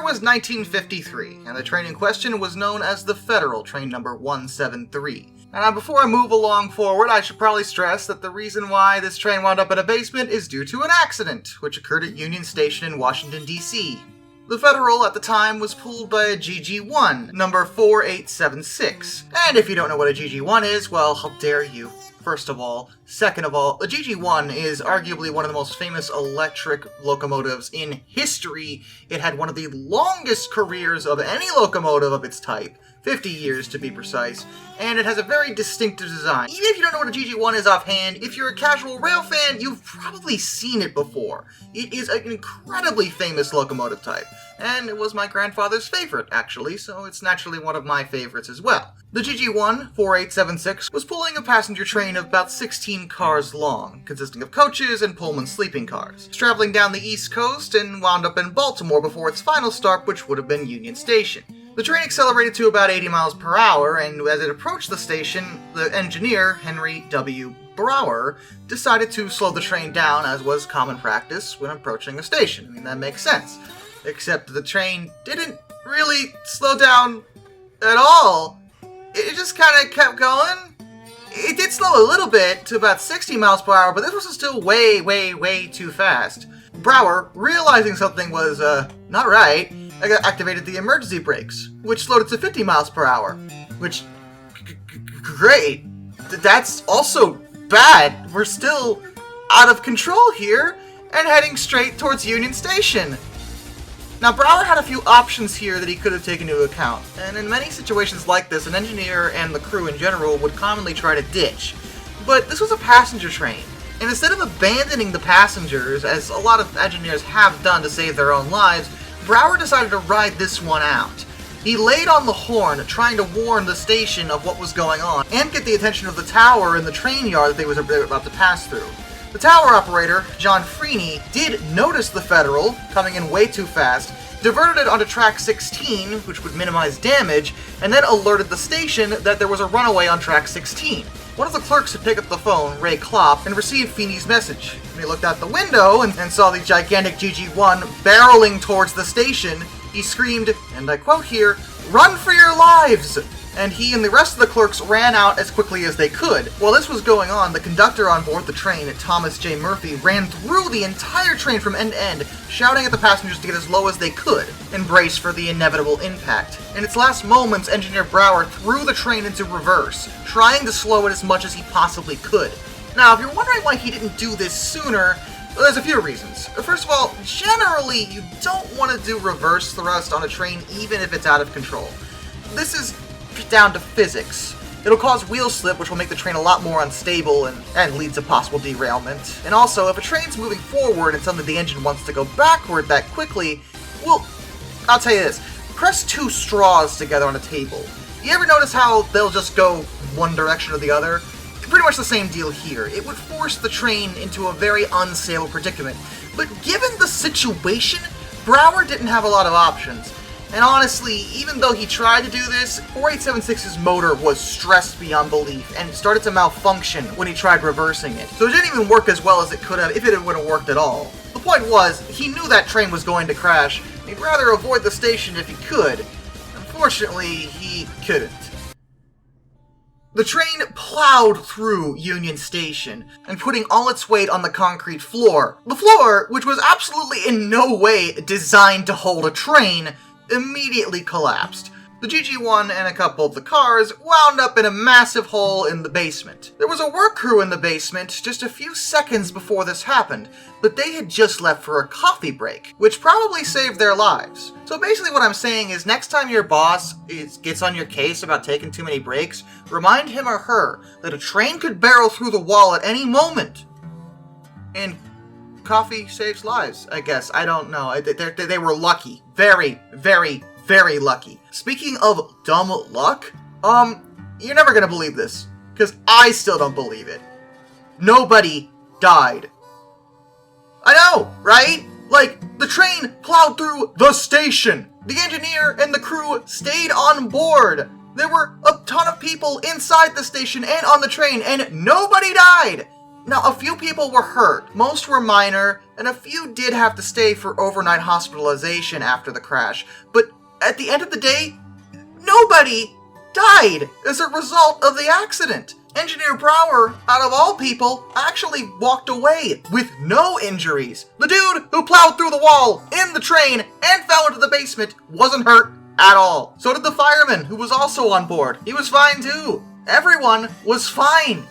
was 1953, and the train in question was known as the Federal, train number 173. Now, before I move along forward, I should probably stress that the reason why this train wound up in a basement is due to an accident, which occurred at Union Station in Washington, D.C. The Federal at the time was pulled by a GG1, number 4876. And if you don't know what a GG1 is, well, how dare you. First of all. Second of all, the GG1 is arguably one of the most famous electric locomotives in history. It had one of the longest careers of any locomotive of its type, 50 years to be precise, and it has a very distinctive design. Even if you don't know what a GG1 is offhand, if you're a casual rail fan, you've probably seen it before. It is an incredibly famous locomotive type, and it was my grandfather's favorite, actually, so it's naturally one of my favorites as well. The GG1 4876 was pulling a passenger train of about 16 cars long, consisting of coaches and Pullman sleeping cars. It's traveling down the East Coast and wound up in Baltimore before its final stop, which would have been Union Station. The train accelerated to about 80 miles per hour, and as it approached the station, the engineer, Henry W. Brower, decided to slow the train down, as was common practice when approaching a station. I mean, that makes sense. Except the train didn't really slow down at all. It just kind of kept going. It did slow a little bit to about 60 miles per hour, but this was still way too fast. Brower, realizing something was not right, activated the emergency brakes, which slowed it to 50 miles per hour. Which, great. That's also bad. We're still out of control here and heading straight towards Union Station. Now, Brower had a few options here that he could have taken into account, and in many situations like this, an engineer and the crew in general would commonly try to ditch. But this was a passenger train, and instead of abandoning the passengers, as a lot of engineers have done to save their own lives, Brower decided to ride this one out. He laid on the horn, trying to warn the station of what was going on, and get the attention of the tower and the train yard that they were about to pass through. The tower operator, John Freeney, did notice the Federal, coming in way too fast, diverted it onto track 16, which would minimize damage, and then alerted the station that there was a runaway on track 16. One of the clerks had picked up the phone, Ray Klopp, and received Feeney's message. When he looked out the window and saw the gigantic GG1 barreling towards the station, he screamed, and I quote here, "Run for your lives!" And he and the rest of the clerks ran out as quickly as they could. While this was going on, the conductor on board the train, Thomas J. Murphy, ran through the entire train from end to end, shouting at the passengers to get as low as they could, and brace for the inevitable impact. In its last moments, Engineer Brower threw the train into reverse, trying to slow it as much as he possibly could. Now, if you're wondering why he didn't do this sooner, well, there's a few reasons. First of all, generally, you don't want to do reverse thrust on a train even if it's out of control. This is down to physics. It'll cause wheel slip, which will make the train a lot more unstable and lead to possible derailment. And also, if a train's moving forward and suddenly the engine wants to go backward that quickly, well, I'll tell you this. Press two straws together on a table. You ever notice how they'll just go one direction or the other? Pretty much the same deal here. It would force the train into a very unstable predicament. But given the situation, Brower didn't have a lot of options. And honestly, even though he tried to do this, 4876's motor was stressed beyond belief and started to malfunction when he tried reversing it. So it didn't even work as well as it could have if it would have worked at all. The point was, he knew that train was going to crash. He'd rather avoid the station if he could. Unfortunately, he couldn't. The train plowed through Union Station and putting all its weight on the concrete floor. The floor, which was absolutely in no way designed to hold a train, immediately collapsed. The GG1 and a couple of the cars wound up in a massive hole in the basement. There was a work crew in the basement just a few seconds before this happened, but they had just left for a coffee break, which probably saved their lives. So basically what I'm saying is, next time your boss gets on your case about taking too many breaks, remind him or her that a train could barrel through the wall at any moment. And coffee saves lives, I guess. I don't know. They were lucky. Very lucky. Speaking of dumb luck, you're never gonna believe this, because I still don't believe it. Nobody died. I know, right? Like, the train plowed through the station. The engineer and the crew stayed on board. There were a ton of people inside the station and on the train, and nobody died. Now, a few people were hurt, most were minor, and a few did have to stay for overnight hospitalization after the crash, but at the end of the day, nobody died as a result of the accident. Engineer Brower, out of all people, actually walked away with no injuries. The dude who plowed through the wall in the train and fell into the basement wasn't hurt at all. So did the fireman, who was also on board. He was fine too. Everyone was fine.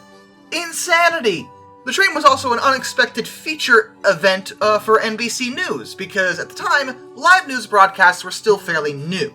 Insanity. The train was also an unexpected feature event for NBC News, because at the time, live news broadcasts were still fairly new.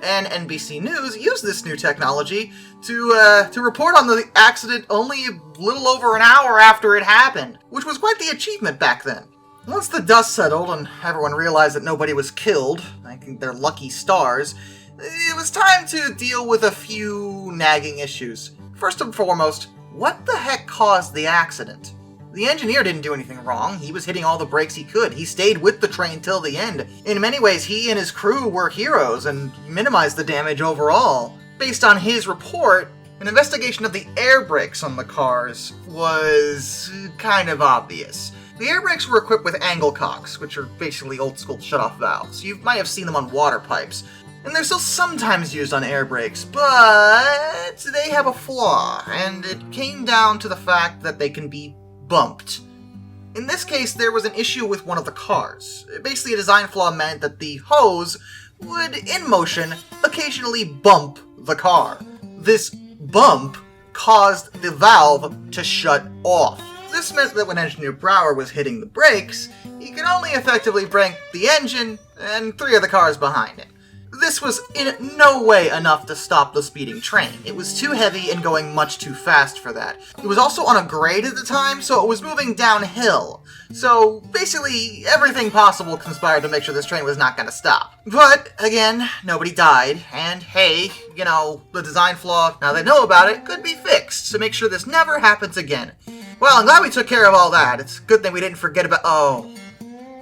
And NBC News used this new technology to report on the accident only a little over an hour after it happened, which was quite the achievement back then. Once the dust settled and everyone realized that nobody was killed, thanking their lucky stars, it was time to deal with a few nagging issues. First and foremost, what the heck caused the accident? The engineer didn't do anything wrong. He was hitting all the brakes he could. He stayed with the train till the end. In many ways, he and his crew were heroes and minimized the damage overall. Based on his report, an investigation of the air brakes on the cars was kind of obvious. The air brakes were equipped with angle cocks, which are basically old-school shut-off valves. You might have seen them on water pipes. And they're still sometimes used on air brakes, but they have a flaw, and it came down to the fact that they can be bumped. In this case, there was an issue with one of the cars. Basically, a design flaw meant that the hose would, in motion, occasionally bump the car. This bump caused the valve to shut off. This meant that when Engineer Brower was hitting the brakes, he could only effectively brake the engine and 3 of the cars behind him. This was in no way enough to stop the speeding train. It was too heavy and going much too fast for that. It was also on a grade at the time, so it was moving downhill. So basically, everything possible conspired to make sure this train was not going to stop. But, again, nobody died, and hey, you know, the design flaw, now they know about it, could be fixed to make sure this never happens again. Well, I'm glad we took care of all that. It's a good thing we didn't forget about—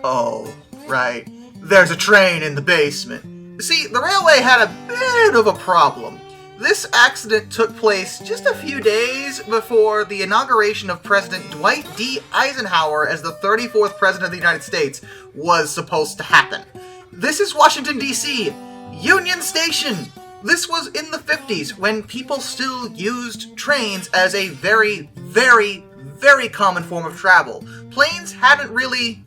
Oh, right. There's a train in the basement. See, the railway had a bit of a problem. This accident took place just a few days before the inauguration of President Dwight D. Eisenhower as the 34th President of the United States was supposed to happen. This is Washington, D.C., Union Station. This was in the 50s, when people still used trains as a very, very, very common form of travel. Planes hadn't really,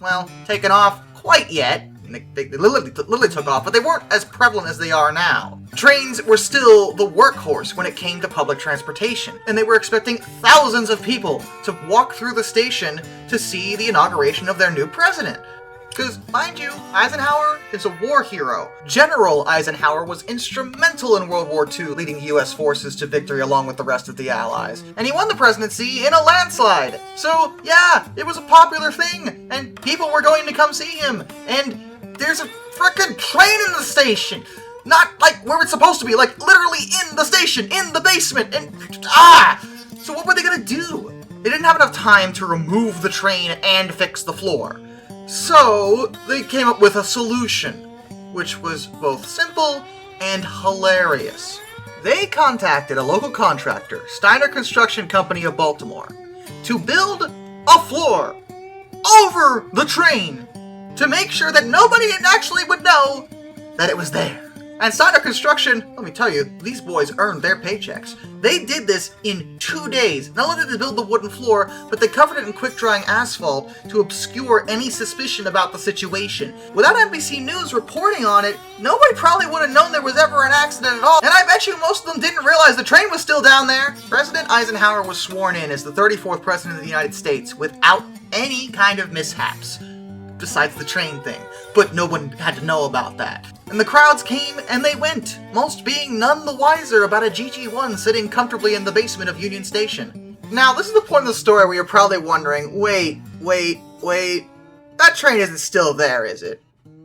taken off quite yet. They literally took off, but they weren't as prevalent as they are now. Trains were still the workhorse when it came to public transportation, and they were expecting thousands of people to walk through the station to see the inauguration of their new president. Because, mind you, Eisenhower is a war hero. General Eisenhower was instrumental in World War II, leading U.S. forces to victory along with the rest of the Allies. And he won the presidency in a landslide. So, yeah, it was a popular thing, and people were going to come see him. And there's a frickin' train in the station! Not like where it's supposed to be, like literally in the station, in the basement, and So what were they gonna do? They didn't have enough time to remove the train and fix the floor. So they came up with a solution, which was both simple and hilarious. They contacted a local contractor, Steiner Construction Company of Baltimore, to build a floor over the train to make sure that nobody actually would know that it was there. And Steiner Construction, let me tell you, these boys earned their paychecks. They did this in 2 days. Not only did they build the wooden floor, but they covered it in quick-drying asphalt to obscure any suspicion about the situation. Without NBC News reporting on it, nobody probably would have known there was ever an accident at all. And I bet you most of them didn't realize the train was still down there. President Eisenhower was sworn in as the 34th President of the United States without any kind of mishaps, besides the train thing. But no one had to know about that. And the crowds came and they went, most being none the wiser about a GG1 sitting comfortably in the basement of Union Station. Now, this is the point of the story where you're probably wondering, wait, that train isn't still there, is it?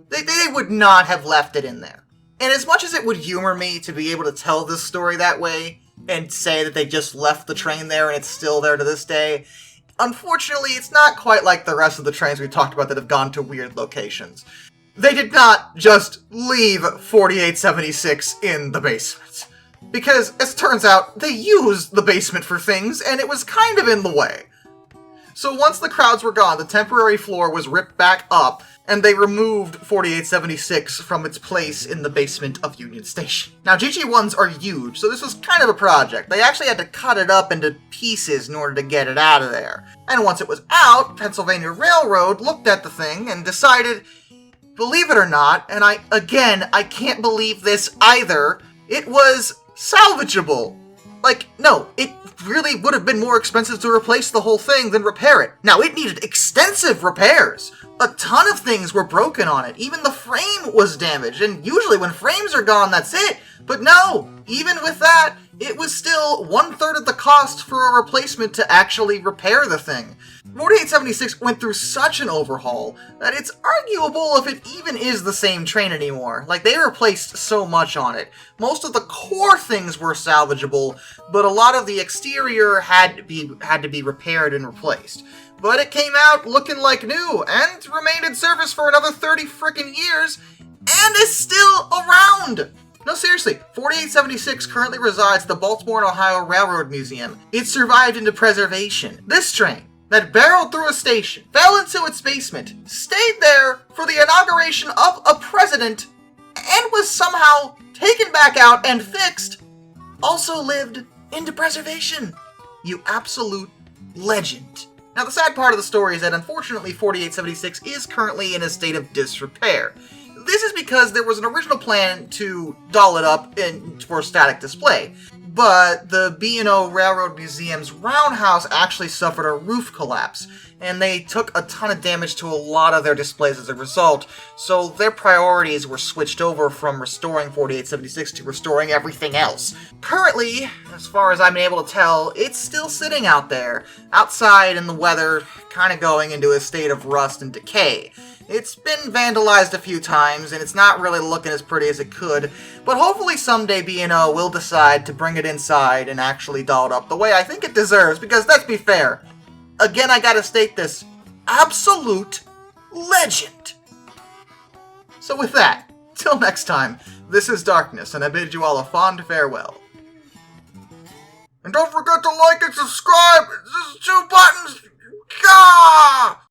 They would not have left it in there. And as much as it would humor me to be able to tell this story that way, and say that they just left the train there and it's still there to this day, unfortunately, it's not quite like the rest of the trains we talked about that have gone to weird locations. They did not just leave 4876 in the basement. Because, as it turns out, they used the basement for things, and it was kind of in the way. So once the crowds were gone, the temporary floor was ripped back up, and they removed 4876 from its place in the basement of Union Station. Now, GG1s are huge, so this was kind of a project. They actually had to cut it up into pieces in order to get it out of there. And once it was out, Pennsylvania Railroad looked at the thing and decided, believe it or not, and I can't believe this either, it was salvageable. Like, no, it really would have been more expensive to replace the whole thing than repair it. Now, it needed extensive repairs. A ton of things were broken on it. Even the frame was damaged, and usually when frames are gone, that's it. But no, even with that, it was still 1/3 of the cost for a replacement to actually repair the thing. 4876 went through such an overhaul that it's arguable if it even is the same train anymore. Like, they replaced so much on it. Most of the core things were salvageable, but a lot of the exterior had to be repaired and replaced. But it came out looking like new, and remained in service for another 30 frickin' years, and is still around! No, seriously, 4876 currently resides at the Baltimore and Ohio Railroad Museum. It survived into preservation. This train, that barreled through a station, fell into its basement, stayed there for the inauguration of a president, and was somehow taken back out and fixed, also lived into preservation. You absolute legend. Now, the sad part of the story is that unfortunately 4876 is currently in a state of disrepair. This is because there was an original plan to doll it up for static display, but the B&O Railroad Museum's roundhouse actually suffered a roof collapse, and they took a ton of damage to a lot of their displays as a result, so their priorities were switched over from restoring 4876 to restoring everything else. Currently, as far as I'm able to tell, it's still sitting out there, outside in the weather, kind of going into a state of rust and decay. It's been vandalized a few times, and it's not really looking as pretty as it could, but hopefully someday B&O will decide to bring it inside and actually doll it up the way I think it deserves, because let's be fair, again I gotta state this, absolute legend! So with that, till next time, this is Darkness, and I bid you all a fond farewell. And don't forget to like and subscribe! This is 2 buttons! Gah!